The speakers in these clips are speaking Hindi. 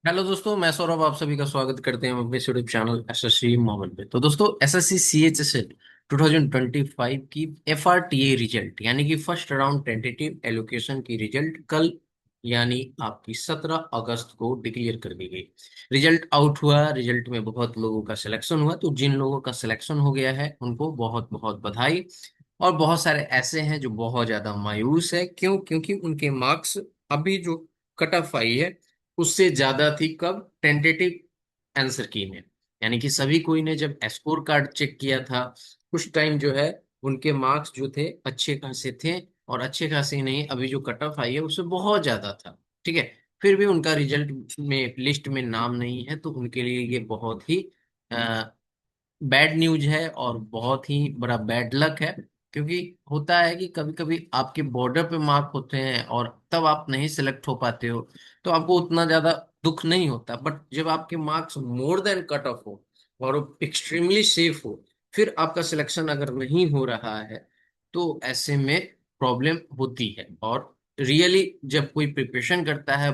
हेलो दोस्तों, मैं सौरभ आप सभी का स्वागत करते हैं अपने यूट्यूब चैनल एसएससी मोमेंट पे। तो दोस्तों, एसएससी सीएचएसएल 2025 की एफआरटीए रिजल्ट यानी कि फर्स्ट राउंड टेंटेटिव एलोकेशन की रिजल्ट कल यानी आपकी 17 अगस्त को डिक्लेयर कर दी गई। रिजल्ट आउट हुआ, रिजल्ट में बहुत लोगों का सिलेक्शन हुआ। तो जिन लोगों का सिलेक्शन हो गया है उनको बहुत बहुत बधाई। और बहुत सारे ऐसे हैं जो बहुत ज्यादा मायूस है। क्यों? क्योंकि उनके मार्क्स अभी जो कट ऑफ आई है उससे ज्यादा थी कब टेंटेटिव आंसर की में। यानी कि सभी कोई ने जब स्कोर कार्ड चेक किया था उस टाइम जो है उनके मार्क्स जो थे अच्छे खासे थे। और अच्छे खासे ही नहीं, अभी जो कट ऑफ आई है उससे बहुत ज्यादा था। ठीक है। फिर भी उनका रिजल्ट में लिस्ट में नाम नहीं है, तो उनके लिए ये बहुत ही बैड न्यूज है और बहुत ही बड़ा बैड लक है। क्योंकि होता है कि कभी कभी आपके बॉर्डर पे मार्क होते हैं और तब आप नहीं सिलेक्ट हो पाते हो, तो आपको उतना ज्यादा दुख नहीं होता। बट जब आपके marks more than cut off हो और एक्सट्रीमली सेफ हो, फिर आपका सिलेक्शन अगर नहीं हो रहा है तो ऐसे में प्रॉब्लम होती है। और रियली जब कोई प्रिपरेशन करता है,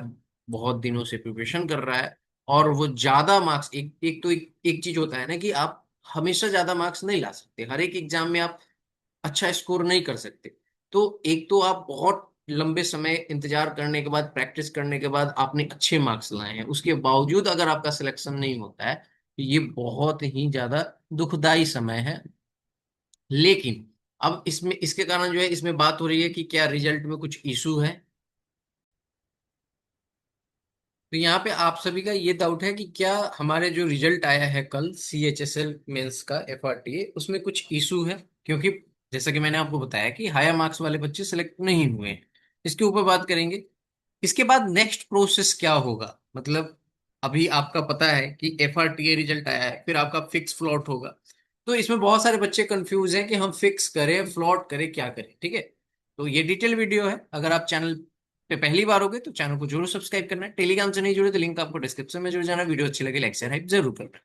बहुत दिनों से प्रिपरेशन कर रहा है और वो ज्यादा मार्क्स, एक चीज होता है ना कि आप हमेशा ज्यादा मार्क्स नहीं ला सकते, हर एक एग्जाम में आप अच्छा स्कोर नहीं कर सकते। तो एक तो आप बहुत लंबे समय इंतजार करने के बाद, प्रैक्टिस करने के बाद आपने अच्छे मार्क्स लाए हैं, उसके बावजूद अगर आपका सिलेक्शन नहीं होता है तो ये बहुत ही ज्यादा दुखदाई समय है। लेकिन अब इसमें इसके कारण जो है इसमें बात हो रही है कि क्या रिजल्ट में कुछ इशू है। तो यहाँ पे आप सभी का ये डाउट है कि क्या हमारे जो रिजल्ट आया है कल सीएचएसएल मेंस का एफआरटीए उसमें कुछ इशू है। क्योंकि जैसा कि मैंने आपको बताया कि हायर मार्क्स वाले बच्चे सेलेक्ट नहीं हुए हैं। इसके ऊपर बात करेंगे। इसके बाद नेक्स्ट प्रोसेस क्या होगा, मतलब अभी आपका पता है कि एफआरटीए रिजल्ट आया है, फिर आपका फिक्स फ्लॉट होगा। तो इसमें बहुत सारे बच्चे कंफ्यूज हैं कि हम फिक्स करें फ्लॉट करें क्या करें। ठीक है। तो ये डिटेल वीडियो है। अगर आप चैनल पे पहली बार हो गए तो चैनल को जरूर सब्सक्राइब करना है। टेलीग्राम से नहीं जुड़े तो लिंक आपको डिस्क्रिप्शन में जुड़ जाना। वीडियो अच्छी लगे लाइक शेयर हाइप जरूर करना।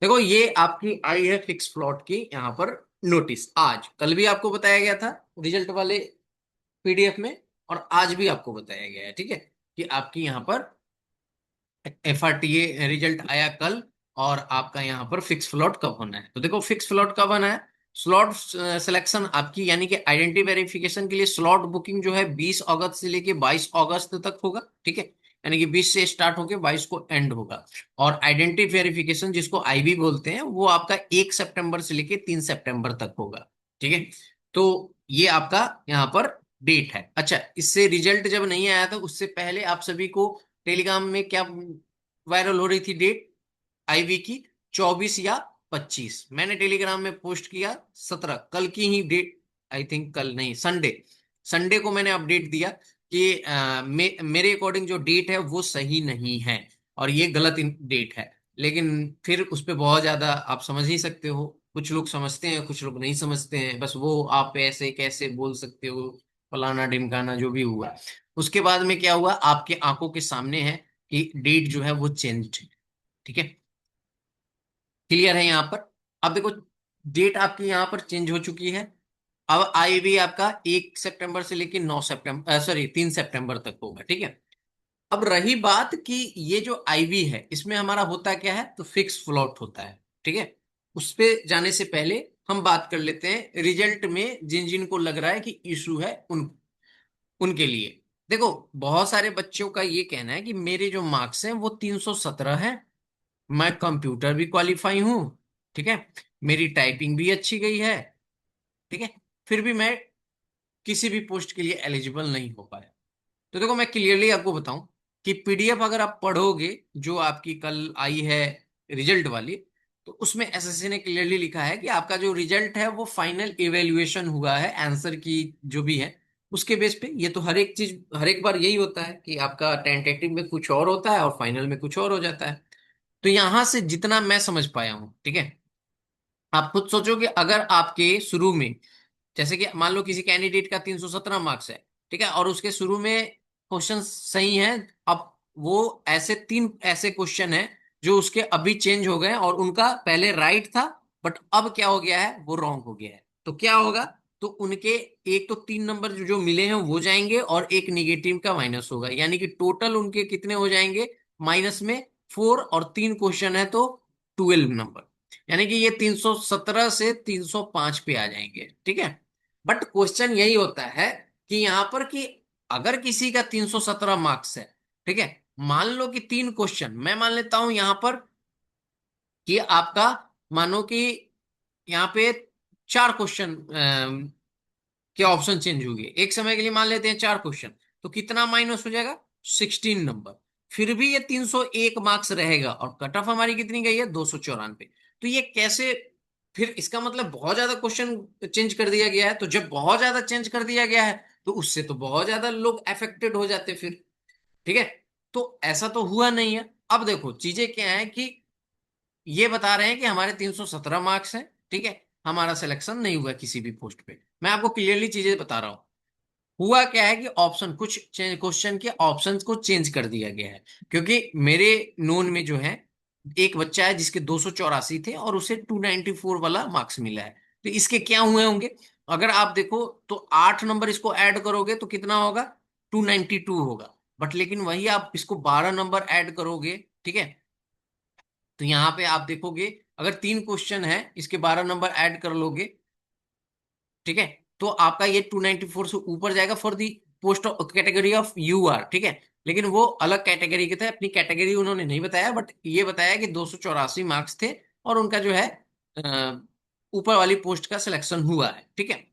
देखो, ये आपकी आई है फिक्स प्लॉट की यहाँ पर नोटिस। आज कल भी आपको बताया गया था रिजल्ट वाले पीडीएफ में, और आज भी आपको बताया गया है। ठीक है, कि आपकी यहाँ पर एफआरटीए रिजल्ट आया कल और आपका यहाँ पर फिक्स फ्लॉट कब होना है। तो देखो, फिक्स फ्लॉट कब होना है। स्लॉट सिलेक्शन आपकी यानी कि आइडेंटिटी वेरिफिकेशन के लिए स्लॉट बुकिंग जो है 20 अगस्त से लेके 22 अगस्त तक होगा। ठीक है। यानी कि 20 से स्टार्ट होके 22 को एंड होगा। और आइडेंटिटी वेरिफिकेशन जिसको आईबी बोलते हैं वो आपका 1 सितंबर से लेके 3 सितंबर तक होगा। ठीक है। तो ये आपका यहाँ पर डेट है। अच्छा, इससे रिजल्ट जब नहीं आया था उससे पहले आप सभी को टेलीग्राम में क्या वायरल हो रही थी डेट आईवी की? 24 या 25 मैंने टेलीग्राम में पोस्ट किया। 17 कल की ही डेट, आई थिंक कल नहीं, संडे, संडे को मैंने अपडेट दिया कि मेरे अकॉर्डिंग जो डेट है वो सही नहीं है और ये गलत डेट है। लेकिन फिर उस पर बहुत ज्यादा आप समझ ही सकते हो, कुछ लोग समझते हैं कुछ लोग नहीं समझते हैं। बस वो आप ऐसे कैसे बोल सकते हो, फलाना ढिमकाना जो भी हुआ। उसके बाद में क्या हुआ आपके आंखों के सामने है कि डेट जो है वो चेंज। ठीक है, क्लियर है यहाँ पर। अब देखो, डेट आपकी यहाँ पर चेंज हो चुकी है। अब आई भी आपका 1 सितंबर से लेकर 9 सितंबर, सॉरी 3 सितंबर तक होगा। ठीक है। अब रही बात कि ये जो आईवी है इसमें हमारा होता क्या है, तो फिक्स फ्लॉट होता है। ठीक है। उस पे जाने से पहले हम बात कर लेते हैं रिजल्ट में जिन जिन को लग रहा है कि इशू है उनके लिए। देखो, बहुत सारे बच्चों का ये कहना है कि मेरे जो मार्क्स हैं वो 317 है, मैं कंप्यूटर भी क्वालिफाई हूं, ठीक है, मेरी टाइपिंग भी अच्छी गई है, ठीक है, फिर भी मैं किसी भी पोस्ट के लिए एलिजिबल नहीं हो पाया। तो देखो, मैं क्लियरली आपको बताऊं कि पीडीएफ अगर आप पढ़ोगे जो आपकी कल आई है रिजल्ट वाली, तो उसमें एसएससी ने क्लियरली लिखा है कि आपका जो रिजल्ट है वो फाइनल इवेल्युएशन हुआ है आंसर की जो भी है उसके बेस पे। ये तो हर एक चीज हर एक बार यही होता है कि आपका टेंटेटिव में कुछ और होता है और फाइनल में कुछ और हो जाता है। तो यहां से जितना मैं समझ पाया हूं, ठीक है, आप खुद सोचो कि अगर आपके शुरू में, जैसे कि मान लो किसी कैंडिडेट का 317 मार्क्स है, ठीक है, और उसके शुरू में क्वेश्चन सही है। अब वो ऐसे तीन ऐसे क्वेश्चन है जो उसके अभी चेंज हो गए और उनका पहले राइट था, बट अब क्या हो गया है, वो रॉन्ग हो गया है। तो क्या होगा, तो उनके एक तो 3 नंबर जो जो मिले हैं वो जाएंगे और एक निगेटिव का माइनस होगा, यानी कि टोटल उनके कितने हो जाएंगे, माइनस में 4 और 3 क्वेश्चन है तो 12 नंबर, यानी कि ये 317 से 305 पे आ जाएंगे, ठीक है। बट क्वेश्चन यही होता है कि यहाँ पर कि अगर किसी का 317 मार्क्स है, ठीक है, मान लो कि 3 क्वेश्चन मैं मान लेता हूं यहाँ पर कि आपका, मानो कि यहाँ पे 4 क्वेश्चन के ऑप्शन चेंज होंगे एक समय के लिए, मान लेते हैं 4 क्वेश्चन, तो कितना माइनस हो जाएगा, 16 नंबर। फिर भी ये 301 मार्क्स रहेगा और कट ऑफ हमारी कितनी गई है, 294। तो ये कैसे, फिर इसका मतलब बहुत ज्यादा क्वेश्चन चेंज कर दिया गया है, तो जब बहुत ज्यादा चेंज कर दिया गया है तो उससे तो बहुत ज्यादा लोग अफेक्टेड हो जाते फिर, ठीक है। तो ऐसा तो हुआ नहीं है। अब देखो चीजें क्या है कि ये बता रहे हैं कि हमारे 317 मार्क्स हैं, ठीक है, हमारा सिलेक्शन नहीं हुआ किसी भी पोस्ट पे। मैं आपको क्लियरली चीजें बता रहा हूँ। हुआ क्या है कि ऑप्शन, कुछ क्वेश्चन के ऑप्शंस को चेंज कर दिया गया है, क्योंकि मेरे नोन में जो है एक बच्चा है जिसके 284 थे और उसे 294 वाला मार्क्स मिला है। तो इसके क्या हुए होंगे, अगर आप देखो तो 8 नंबर इसको ऐड करोगे तो कितना होगा, 292 होगा। बट लेकिन वही आप इसको 12 नंबर ऐड करोगे, ठीक है, तो यहाँ पे आप देखोगे अगर 3 क्वेश्चन है इसके 12 नंबर ऐड कर लोगे, ठीक है, तो आपका ये 294 से ऊपर जाएगा for the post category of UR, ठीक है। लेकिन वो अलग कैटेगरी के थे, अपनी कैटेगरी उन्होंने नहीं बताया, बट ये बताया कि 284 मार्क्स थे और उनका जो है अ, ऊपर वाली पोस्ट का सिलेक्शन हुआ है, ठीक है।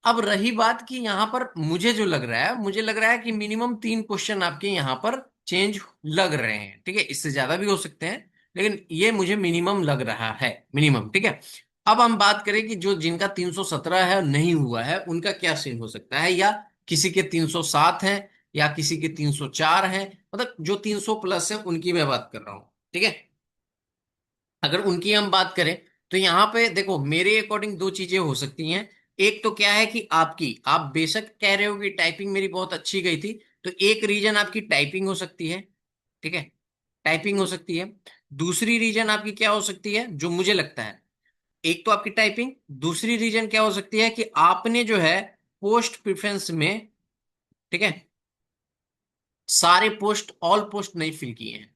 अब रही बात कि यहाँ पर मुझे जो लग रहा है, मुझे लग रहा है कि मिनिमम 3 क्वेश्चन आपके यहाँ पर चेंज लग रहे हैं, ठीक है, इससे ज्यादा भी हो सकते हैं, लेकिन ये मुझे मिनिमम लग रहा है, मिनिमम, ठीक है। अब हम बात करें कि जो जिनका 317 है नहीं हुआ है उनका क्या सीन हो सकता है, या किसी के 307 है, या किसी के 304 है, मतलब जो 300 प्लस है उनकी मैं बात कर रहा हूँ, ठीक है। अगर उनकी हम बात करें तो यहाँ पे देखो मेरे अकॉर्डिंग दो चीजें हो सकती हैं। एक तो क्या है कि आपकी, आप बेशक कह रहे हो कि टाइपिंग मेरी बहुत अच्छी गई थी, तो एक रीजन आपकी टाइपिंग हो सकती है, ठीक है, टाइपिंग हो सकती है। दूसरी रीजन आपकी क्या हो सकती है जो मुझे लगता है, एक तो आपकी टाइपिंग, दूसरी रीजन क्या हो सकती है कि आपने जो है पोस्ट प्रेफरेंस में, ठीक है, सारे पोस्ट, ऑल पोस्ट नहीं फिल किए हैं,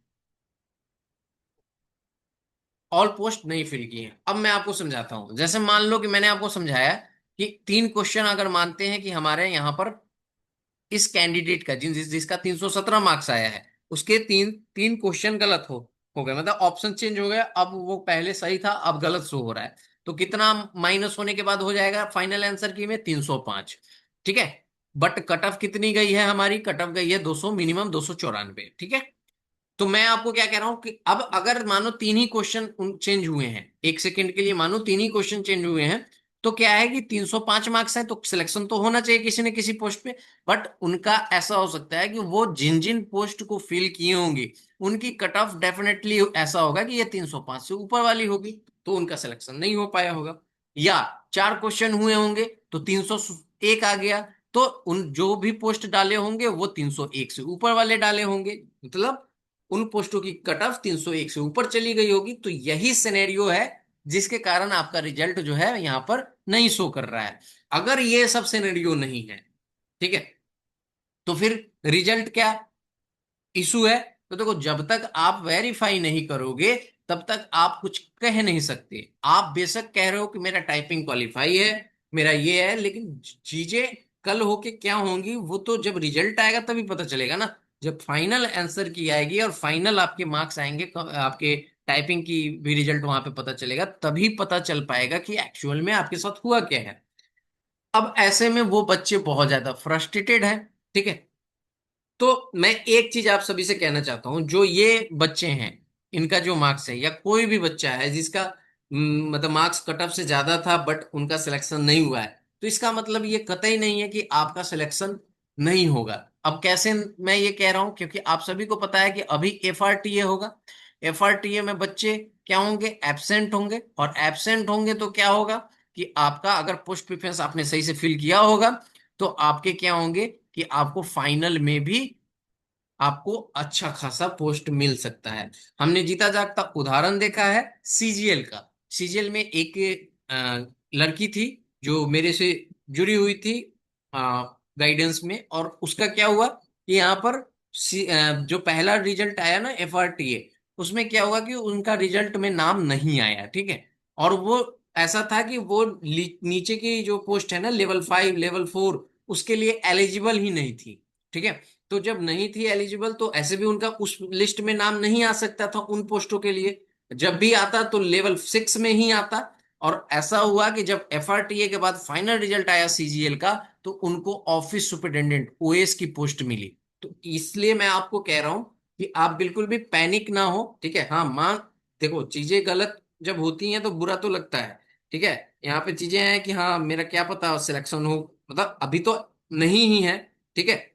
ऑल पोस्ट नहीं फिल की है। अब मैं आपको समझाता हूं, जैसे मान लो कि मैंने आपको समझाया कि 3 क्वेश्चन अगर मानते हैं कि हमारे यहाँ पर इस कैंडिडेट का जिसका 317 मार्क्स आया है उसके तीन तीन क्वेश्चन गलत हो गए, मतलब ऑप्शन चेंज हो गया, अब वो पहले सही था अब गलत शो हो रहा है, तो कितना माइनस होने के बाद हो जाएगा फाइनल आंसर की में 305, ठीक है। बट कट ऑफ कितनी गई है, हमारी कट ऑफ गई है 200, मिनिमम 294, ठीक है। तो मैं आपको क्या कह रहा हूं कि अब अगर मानो 3 ही क्वेश्चन चेंज हुए हैं, एक सेकंड के लिए मानो 3 ही क्वेश्चन चेंज हुए हैं, तो क्या है कि 305 मार्क्स है तो सिलेक्शन तो होना चाहिए किसी न किसी पोस्ट पे। बट उनका ऐसा हो सकता है कि वो जिन जिन पोस्ट को फिल किए होंगे उनकी कट ऑफ डेफिनेटली ऐसा होगा कि ये 305 से ऊपर वाली होगी, तो उनका सिलेक्शन नहीं हो पाया होगा। या 4 क्वेश्चन हुए होंगे तो 301 आ गया, तो उन जो भी पोस्ट डाले होंगे वो 301 से ऊपर वाले डाले होंगे, मतलब उन पोस्टों की कट ऑफ 301 से ऊपर चली गई होगी। तो यही सिनेरियो है जिसके कारण आपका रिजल्ट जो है यहाँ पर नहीं शो कर रहा है। अगर ये सब सिनेरियो नहीं है, ठीक है, तो फिर रिजल्ट क्या इशू है। तो देखो जब तक आप वेरीफाई नहीं करोगे तब तक आप कुछ कह नहीं सकते। आप बेशक कह रहे हो कि मेरा टाइपिंग क्वालिफाई है, मेरा ये है, लेकिन चीजें कल होके क्या होंगी वो तो जब रिजल्ट आएगा तभी पता चलेगा ना। जब फाइनल आंसर की आएगी और फाइनल आपके मार्क्स आएंगे, आपके टाइपिंग की भी रिजल्ट वहां पे पता चलेगा, तभी पता चल पाएगा कि एक्चुअल में आपके साथ हुआ क्या है। अब ऐसे में वो बच्चे बहुत ज्यादा फ्रस्ट्रेटेड हैं, ठीक है। तो मैं एक चीज आप सभी से कहना चाहता हूं, जो ये बच्चे हैं इनका जो मार्क्स है, या कोई भी बच्चा है जिसका मतलब मार्क्स कट ऑफ से ज्यादा था बट उनका सिलेक्शन नहीं हुआ है, तो इसका मतलब ये कतई नहीं है कि आपका सिलेक्शन नहीं होगा। अब कैसे मैं ये कह रहा हूं, क्योंकि आप सभी को पता है कि अभी एफआरटीए होगा। एफआरटीए में बच्चे क्या होंगे, एब्सेंट होंगे, और एब्सेंट होंगे तो क्या होगा कि आपका अगर पोस्ट प्रेफरेंस आपने सही से फिल किया होगा तो आपके क्या होंगे कि आपको फाइनल में भी आपको अच्छा खासा पोस्ट मिल सकता है। हमने जीता जागता उदाहरण देखा है सीजीएल का। सीजीएल में एक लड़की थी जो मेरे से जुड़ी हुई थी गाइडेंस में, और उसका क्या हुआ कि यहाँ पर जो पहला रिजल्ट आया ना FRTA, उसमें क्या हुआ कि उनका रिजल्ट में नाम नहीं आया, ठीक है। और वो ऐसा था कि वो नीचे की जो पोस्ट है ना, लेवल 5 लेवल 4, उसके लिए एलिजिबल ही नहीं थी, ठीक है। तो जब नहीं थी एलिजिबल तो ऐसे भी उनका उस लिस्ट में नाम नहीं आ सकता था उन पोस्टों के लिए। जब भी आता तो लेवल 6 में ही आता। और ऐसा हुआ कि जब FRTA के बाद फाइनल रिजल्ट आया CGL का, तो उनको ऑफिस सुपरिटेंडेंट OS की पोस्ट मिली। तो इसलिए मैं आपको कह रहा हूं कि आप बिल्कुल भी पैनिक ना हो, ठीक है। हाँ मान, देखो चीजें गलत जब होती हैं तो बुरा तो लगता है, ठीक है। यहाँ पे चीजें हैं कि हाँ मेरा क्या पता सिलेक्शन हो, मतलब अभी तो नहीं ही है, ठीक है।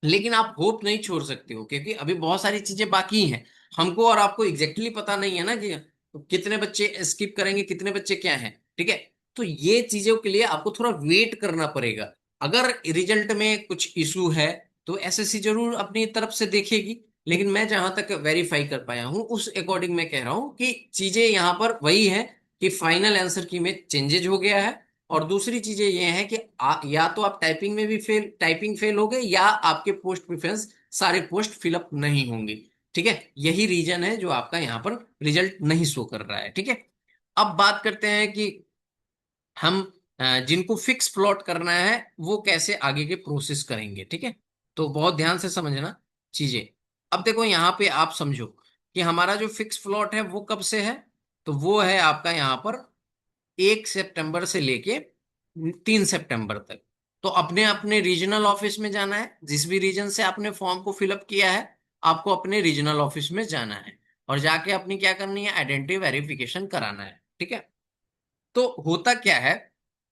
लेकिन आप होप नहीं छोड़ सकते हो, क्योंकि अभी बहुत सारी चीजें बाकी हैं। हमको और आपको एग्जैक्टली पता नहीं है ना कि कितने बच्चे स्किप करेंगे, कितने बच्चे क्या हैं, ठीक है। तो ये चीजों के लिए आपको थोड़ा वेट करना पड़ेगा। अगर रिजल्ट में कुछ इशू है तो SSC जरूर अपनी तरफ से देखेगी, लेकिन मैं जहां तक वेरीफाई कर पाया हूं उस अकॉर्डिंग मैं कह रहा हूं कि चीजें यहाँ पर वही है कि फाइनल आंसर की में चेंजेज हो गया है। और दूसरी चीजें ये हैं कि या तो आप टाइपिंग में भी टाइपिंग फेल हो गए, या आपके पोस्ट प्रेफरेंस सारे पोस्ट फिलअप नहीं होंगे, ठीक है। यही रीजन है जो आपका यहाँ पर रिजल्ट नहीं शो कर रहा है, ठीक है। अब बात करते हैं कि हम जिनको फिक्स प्लॉट करना है वो कैसे आगे के प्रोसेस करेंगे, ठीक है। तो बहुत ध्यान से समझना चीजें। अब देखो यहाँ पे आप समझो कि हमारा जो फिक्स प्लॉट है वो कब से है। तो वो है आपका यहाँ पर 1 सितंबर से लेके 3 सितंबर तक। तो अपने अपने रीजनल ऑफिस में जाना है, जिस भी रीजन से आपने फॉर्म को फिलअप किया है आपको अपने रीजनल ऑफिस में जाना है। और जाके अपनी क्या करनी है, आइडेंटिटी वेरिफिकेशन कराना है, ठीक है। तो होता क्या है,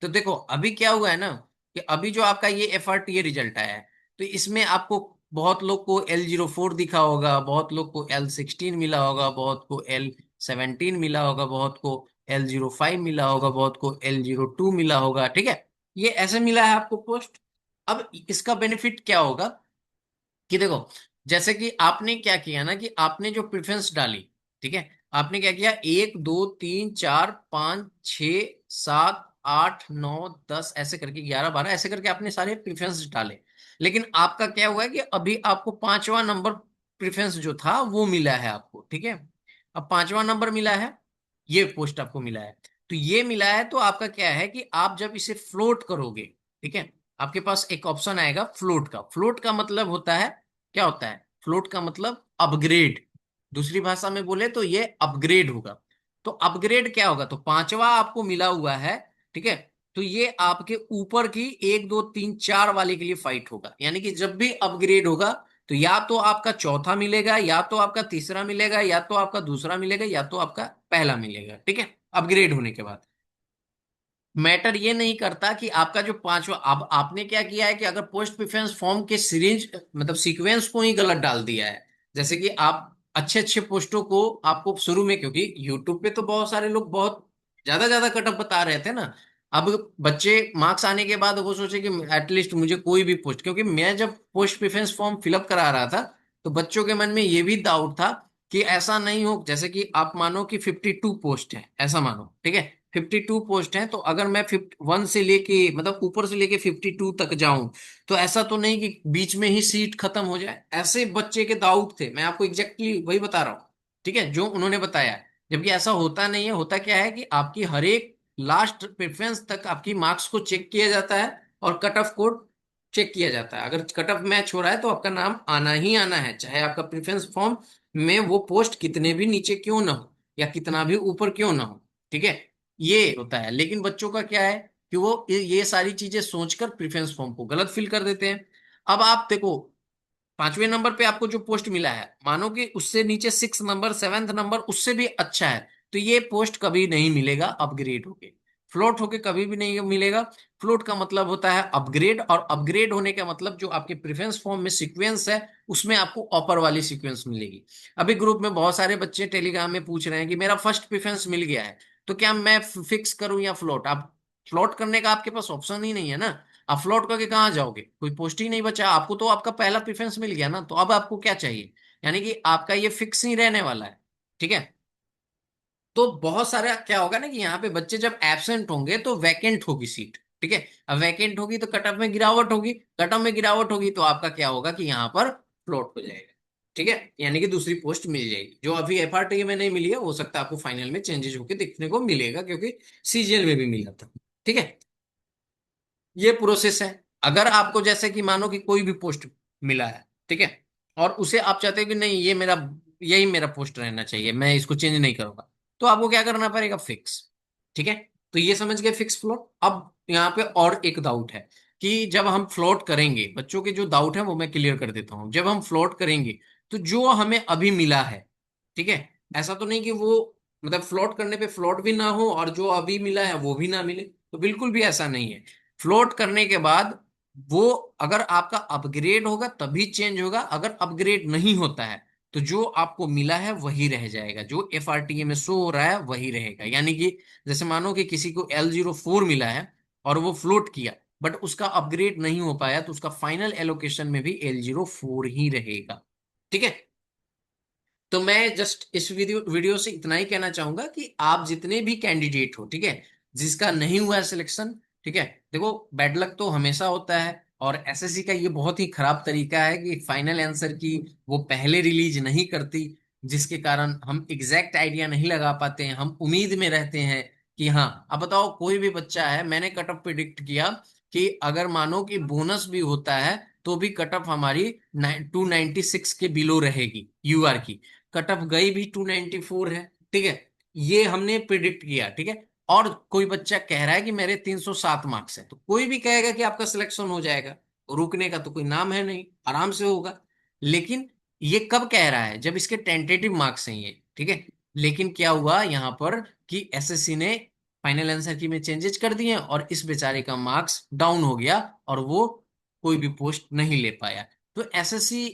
तो देखो अभी क्या हुआ है ना, कि अभी जो आपका ये FRTA रिजल्ट आया है, तो इसमें आपको बहुत लोग को L04 दिखा होगा, बहुत लोग को L16 मिला होगा, बहुत को L17 मिला होगा, बहुत को L05 मिला होगा, बहुत को L02 मिला होगा, ठीक है। ये ऐसे मिला है आपको पोस्ट। अब इसका बेनिफिट क्या होगा कि देखो, जैसे कि आपने क्या किया ना कि आपने जो प्रेफरेंस डाली, ठीक है। आपने क्या किया, 1 2 3 4 5 6 7 8 9 10 ऐसे करके 11 12 ऐसे करके आपने सारे प्रेफरेंस डाले। लेकिन आपका क्या हुआ है कि अभी आपको पांचवा नंबर प्रेफरेंस जो था वो मिला है आपको, ठीक है। अब पांचवा नंबर मिला है, ये पोस्ट आपको मिला है। तो ये मिला है तो आपका क्या है कि आप जब इसे फ्लोट करोगे, ठीक है, आपके पास एक ऑप्शन आएगा फ्लोट का। फ्लोट का मतलब होता है, क्या होता है फ्लोट का मतलब, अपग्रेड। दूसरी भाषा में बोले तो ये अपग्रेड होगा। तो अपग्रेड क्या होगा, तो पांचवा आपको मिला हुआ है, ठीक है। तो ये आपके ऊपर की 1 2 3 4 वाले के लिए फाइट होगा, यानी कि जब भी अपग्रेड होगा तो या तो आपका चौथा मिलेगा, या तो आपका तीसरा मिलेगा, या तो आपका दूसरा मिलेगा, या तो आपका पहला मिलेगा, ठीक है, अपग्रेड होने के बाद। मैटर ये नहीं करता कि आपका जो पांचवा, अब आपने क्या किया है कि अगर पोस्ट प्रेफरेंस फॉर्म के सीरीज मतलब सीक्वेंस को ही गलत डाल दिया है। जैसे कि आप अच्छे अच्छे पोस्टों को आपको शुरू में, क्योंकि यूट्यूब पे तो बहुत सारे लोग बहुत ज्यादा ज्यादा कटअप बता रहे थे ना। अब बच्चे मार्क्स आने के बाद वो सोचे कि एटलीस्ट मुझे कोई भी पोस्ट, क्योंकि मैं जब पोस्ट प्रेफरेंस फॉर्म फिलअप करा रहा था तो बच्चों के मन में ये भी डाउट था कि ऐसा नहीं हो, जैसे कि आप मानो कि 52 पोस्ट है, ऐसा मानो, ठीक है। 52 पोस्ट हैं तो अगर मैं 51 से लेके मतलब ऊपर से लेके 52 तक जाऊं, तो ऐसा तो नहीं कि बीच में ही सीट खत्म हो जाए, ऐसे बच्चे के डाउट थे। मैं आपको एग्जैक्टली वही बता रहा हूँ, ठीक है, जो उन्होंने बताया। जबकि ऐसा होता नहीं है, होता क्या है कि आपकी हर एक लास्ट प्रेफरेंस तक आपकी मार्क्स को चेक किया जाता है और कट ऑफ कोड चेक किया जाता है। अगर कट ऑफ मैच हो रहा है तो आपका नाम आना ही आना है, चाहे आपका प्रेफरेंस फॉर्म में वो पोस्ट कितने भी नीचे क्यों ना हो या कितना भी ऊपर क्यों ना हो, ठीक है। ये होता है। लेकिन बच्चों का क्या है कि वो ये सारी चीजें सोचकर प्रेफरेंस फॉर्म को गलत फिल कर देते हैं। अब आप देखो, पांचवें नंबर पे आपको जो पोस्ट मिला है, मानो कि उससे नीचे 6 नंबर 7th नंबर उससे भी अच्छा है, तो ये पोस्ट कभी नहीं मिलेगा अपग्रेड होके। फ्लोट होके कभी भी नहीं मिलेगा। फ्लोट का मतलब होता है अपग्रेड, और अपग्रेड होने का मतलब जो आपके प्रेफरेंस फॉर्म में सीक्वेंस है उसमें आपको अपर वाली सीक्वेंस मिलेगी। अभी ग्रुप में बहुत सारे बच्चे टेलीग्राम में पूछ रहे हैं कि मेरा फर्स्ट प्रेफरेंस मिल गया है, तो क्या मैं फिक्स करूं या फ्लोट। आप फ्लोट करने का आपके पास ऑप्शन ही नहीं है ना। आप फ्लोट करके कहाँ जाओगे, कोई पोस्ट ही नहीं बचा आपको, तो आपका पहला प्रेफरेंस मिल गया ना, तो अब आपको क्या चाहिए। यानी कि आपका ये फिक्स नहीं रहने वाला है, ठीक है। तो बहुत सारा क्या होगा ना कि यहाँ पे बच्चे जब एब्सेंट होंगे तो वैकेंट होगी सीट, ठीक है। अब वैकेंट होगी तो कट ऑफ में गिरावट होगी, कट ऑफ में गिरावट होगी तो आपका क्या होगा कि यहाँ पर फ्लोट हो जाएगा। ठीक है, यानी कि दूसरी पोस्ट मिल जाएगी जो अभी एफआरटीए में नहीं मिली है, हो सकता है आपको फाइनल में चेंजेस होकर देखने को मिलेगा, क्योंकि सीजीएल में भी मिला था। ठीक है, ये प्रोसेस है। अगर आपको जैसे कि मानो कि कोई भी पोस्ट मिला है, ठीक है, और उसे आप चाहते हो कि नहीं ये मेरा, यही मेरा पोस्ट रहना चाहिए, मैं इसको चेंज नहीं करूंगा, तो आपको क्या करना पड़ेगा, फिक्स। ठीक है, तो ये समझ गए फिक्स फ्लोट। अब यहाँ पे और एक डाउट है कि जब हम फ्लोट करेंगे, बच्चों के जो डाउट है वो मैं क्लियर कर देता हूँ। जब हम फ्लोट करेंगे तो जो हमें अभी मिला है, ठीक है, ऐसा तो नहीं कि वो मतलब फ्लोट करने पे फ्लोट भी ना हो और जो अभी मिला है वो भी ना मिले, तो बिल्कुल भी ऐसा नहीं है। फ्लोट करने के बाद वो अगर आपका अपग्रेड होगा तभी चेंज होगा, अगर अपग्रेड नहीं होता है तो जो आपको मिला है वही रह जाएगा, जो एफआरटीए में शो हो रहा है वही रहेगा। यानी कि जैसे मानो कि किसी को L04 मिला है और वो फ्लोट किया, बट उसका अपग्रेड नहीं हो पाया, तो उसका फाइनल एलोकेशन में भी L04 ही रहेगा। ठीक है, तो मैं जस्ट इस वीडियो वीडियो से इतना ही कहना चाहूंगा कि आप जितने भी कैंडिडेट हो, ठीक है, जिसका नहीं हुआ है सिलेक्शन, ठीक है, देखो बैड लक तो हमेशा होता है, और एसएससी का ये बहुत ही खराब तरीका है कि फाइनल आंसर की वो पहले रिलीज नहीं करती, जिसके कारण हम एग्जैक्ट आइडिया नहीं लगा पाते हैं, हम उम्मीद में रहते हैं कि हाँ। अब बताओ, कोई भी बच्चा है, मैंने कट ऑफ प्रिडिक्ट किया कि अगर मानो कि बोनस भी होता है तो भी कट ऑफ हमारी 296 के बिलो रहेगी यूआर की। कट ऑफ गई भी 294 है। ठीक है, ये हमने प्रिडिक्ट किया। ठीक है, और कोई बच्चा कह रहा है कि मेरे 307 मार्क्स है, तो कोई भी कहेगा कि आपका सिलेक्शन हो जाएगा, रुकने का तो कोई नाम है नहीं, आराम से होगा। लेकिन ये कब कह रहा है, जब इसके टेंटेटिव मार्क्स हैं ये। ठीक है, लेकिन क्या हुआ यहाँ पर कि एसएससी ने फाइनल आंसर की में चेंजेस कर दिए और इस बेचारे का मार्क्स डाउन हो गया और वो कोई भी पोस्ट नहीं ले पाया। तो एसएससी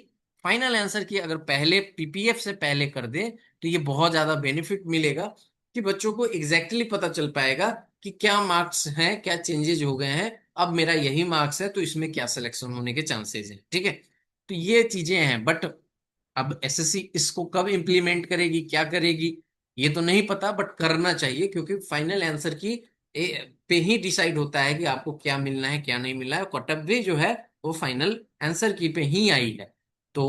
फाइनल आंसर की अगर पहले पीपीएफ से पहले कर दे तो ये बहुत ज्यादा बेनिफिट मिलेगा कि बच्चों को एग्जैक्टली पता चल पाएगा कि क्या मार्क्स हैं, क्या चेंजेस हो गए हैं, अब मेरा यही मार्क्स है तो इसमें क्या सिलेक्शन होने के चांसेस हैं। ठीक है, तो ये चीजें हैं, बट अब एसएससी इसको कब इम्प्लीमेंट करेगी, क्या करेगी, ये तो नहीं पता, बट करना चाहिए, क्योंकि फाइनल आंसर की पे ही डिसाइड होता है कि आपको क्या मिलना है क्या नहीं मिलना है। कटअप भी जो है वो फाइनल आंसर की पे ही आई है। तो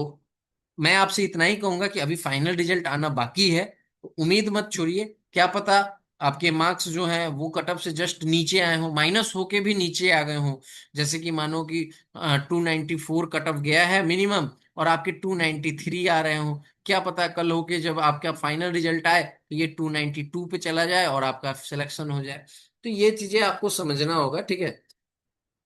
मैं आपसे इतना ही कहूंगा कि अभी फाइनल रिजल्ट आना बाकी है, तो उम्मीद मत छोड़िए। क्या पता आपके मार्क्स जो हैं वो कट ऑफ से जस्ट नीचे आए हों, माइनस होके भी नीचे आ गए हों। जैसे कि मानो कि 294 कट ऑफ गया है मिनिमम और आपके 293 आ रहे हों। क्या पता कल होके जब आपका फाइनल रिजल्ट आए तो ये 292 पे चला जाए और आपका सिलेक्शन हो जाए। तो ये चीजें आपको समझना होगा। ठीक है,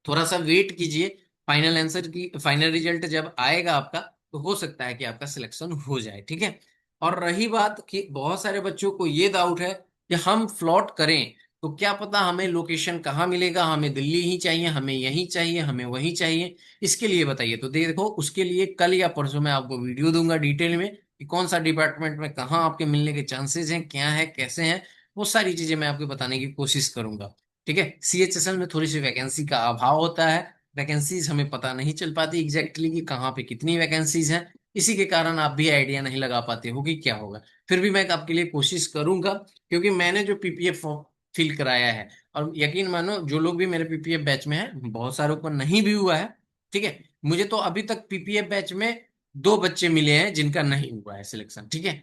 थोड़ा सा वेट कीजिए, फाइनल आंसर की फाइनल रिजल्ट जब आएगा आपका तो हो सकता है कि आपका सिलेक्शन हो जाए। ठीक है, और रही बात कि बहुत सारे बच्चों को ये डाउट है कि हम फ्लॉट करें तो क्या पता हमें लोकेशन कहाँ मिलेगा, हमें दिल्ली ही चाहिए, हमें यही चाहिए, हमें वही चाहिए, इसके लिए बताइए। तो देखो, उसके लिए कल या परसों मैं आपको वीडियो दूंगा डिटेल में कि कौन सा डिपार्टमेंट में कहाँ आपके मिलने के चांसेस हैं, क्या है, कैसे हैं, वो सारी चीजें मैं आपको बताने की कोशिश करूंगा। ठीक है, सीएचएसएल में थोड़ी सी वैकेंसी का अभाव होता है, वैकेंसीज हमें पता नहीं चल पाती एग्जैक्टली कि कहाँ पे कितनी वैकेंसीज हैं, इसी के कारण आप भी आइडिया नहीं लगा पाते हो कि क्या होगा। फिर भी मैं आपके लिए कोशिश करूंगा, क्योंकि मैंने जो पीपीएफ फिल कराया है, और यकीन मानो जो लोग भी मेरे पीपीएफ बैच में हैं, बहुत सारों को नहीं भी हुआ है। ठीक है, मुझे तो अभी तक पीपीएफ बैच में दो बच्चे मिले हैं जिनका नहीं हुआ है सिलेक्शन। ठीक है,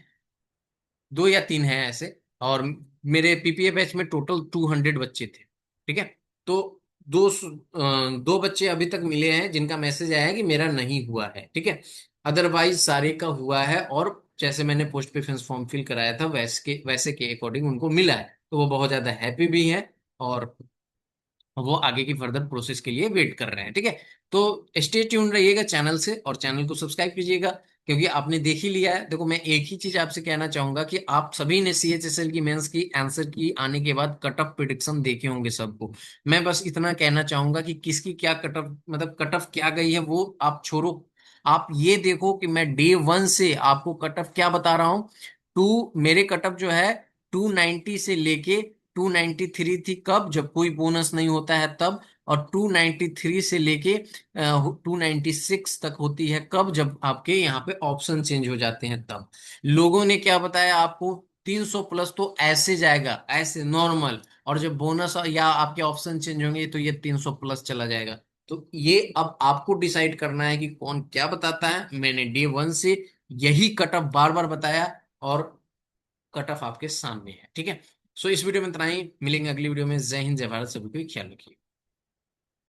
दो या तीन हैं ऐसे, और मेरे पीपीए बैच में टोटल 200 बच्चे थे। ठीक है, तो दो बच्चे अभी तक मिले हैं जिनका मैसेज आया है कि मेरा नहीं हुआ है। ठीक है, अदरवाइज सारे का हुआ है, और जैसे मैंने पोस्ट प्रेफरेंस फॉर्म फिल कराया था वैसे के अकॉर्डिंग उनको मिला है, तो वो बहुत ज्यादा हैप्पी भी हैं, और वो आगे की फर्दर प्रोसेस के लिए वेट कर रहे हैं। ठीक है, तो स्टे ट्यून रहिएगा चैनल से, और चैनल को सब्सक्राइब कीजिएगा, क्योंकि आपने देख ही लिया है। देखो, मैं एक ही चीज आपसे कहना चाहूंगा कि आप सभी ने सीएचएसएल की मेंस की आंसर की आने के बाद कट ऑफ प्रिडिक्शन देखे होंगे सबको। मैं बस इतना कहना चाहूंगा कि किसकी क्या कट ऑफ, मतलब कट ऑफ क्या गई है वो आप छोड़ो, आप ये देखो कि मैं डे वन से आपको कट ऑफ क्या बता रहा हूँ। मेरे कट ऑफ जो है 290 से लेके 293 थी, कब, जब कोई बोनस नहीं होता है तब। और 293 से लेके 296 तक होती है कब, जब आपके यहाँ पे ऑप्शन चेंज हो जाते हैं तब। लोगों ने क्या बताया आपको, 300 प्लस तो ऐसे जाएगा, ऐसे नॉर्मल, और जब बोनस या आपके ऑप्शन चेंज होंगे तो ये 300 प्लस चला जाएगा। तो ये अब आपको डिसाइड करना है कि कौन क्या बताता है। मैंने डे 1 से यही कट ऑफ बार बार बताया, और कट ऑफ आपके सामने है, ठीक है। सो इस वीडियो में इतना ही, मिलेंगे अगली वीडियो में। जय हिंद, जय भारत, सभी को ख्याल रखिए।